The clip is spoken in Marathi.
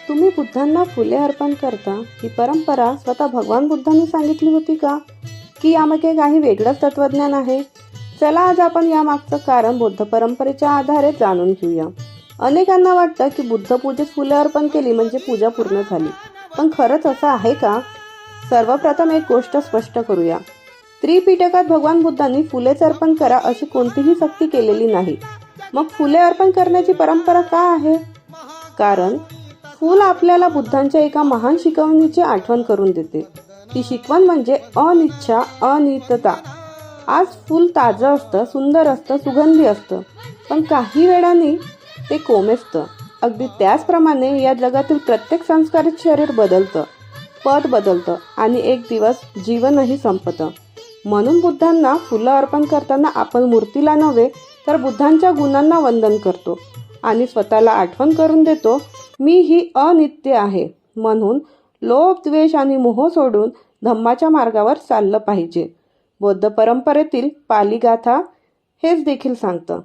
तुम्ही बुद्धांना फुले अर्पण करता ही परंपरा स्वतः भगवान बुद्धांनी सांगितली होती का, की यामागे काही वेगळंच तत्वज्ञान आहे? चला आज आपण यामागचं कारण बुद्ध परंपरेच्या आधारे जाणून घेऊया. अनेकांना वाटतं की बुद्ध पूजेत फुले अर्पण केली म्हणजे पूजा पूर्ण झाली, पण खरंच असं आहे का? सर्वप्रथम एक गोष्ट स्पष्ट करूया. त्रिपिटकात भगवान बुद्धांनी फुलेच अर्पण करा अशी कोणतीही सक्ती केलेली नाही. मग फुले अर्पण करण्याची परंपरा का आहे? कारण फूल आपल्याला बुद्धांच्या एका महान शिकवणीची आठवण करून देते. ती शिकवण म्हणजे अनिच्छा अनित्यता. आज फूल ताजं असतं, सुंदर असतं, सुगंधी असतं, पण काही वेळाने ते कोमेजतं. अगदी त्याचप्रमाणे या जगातील प्रत्येक संस्कारित शरीर बदलतं, पद बदलतं आणि एक दिवस जीवनही संपतं. म्हणून बुद्धांना फुलं अर्पण करताना आपण मूर्तीला नव्हे तर बुद्धांच्या गुणांना वंदन करतो आणि स्वतःला आठवण करून देतो, मी ही अनित्य आहे. म्हणून लोभ, द्वेष आणि मोह सोडून धम्माच्या मार्गावर चाललं पाहिजे. बौद्ध परंपरेतील पाली गाथा हेच देखील सांगतं.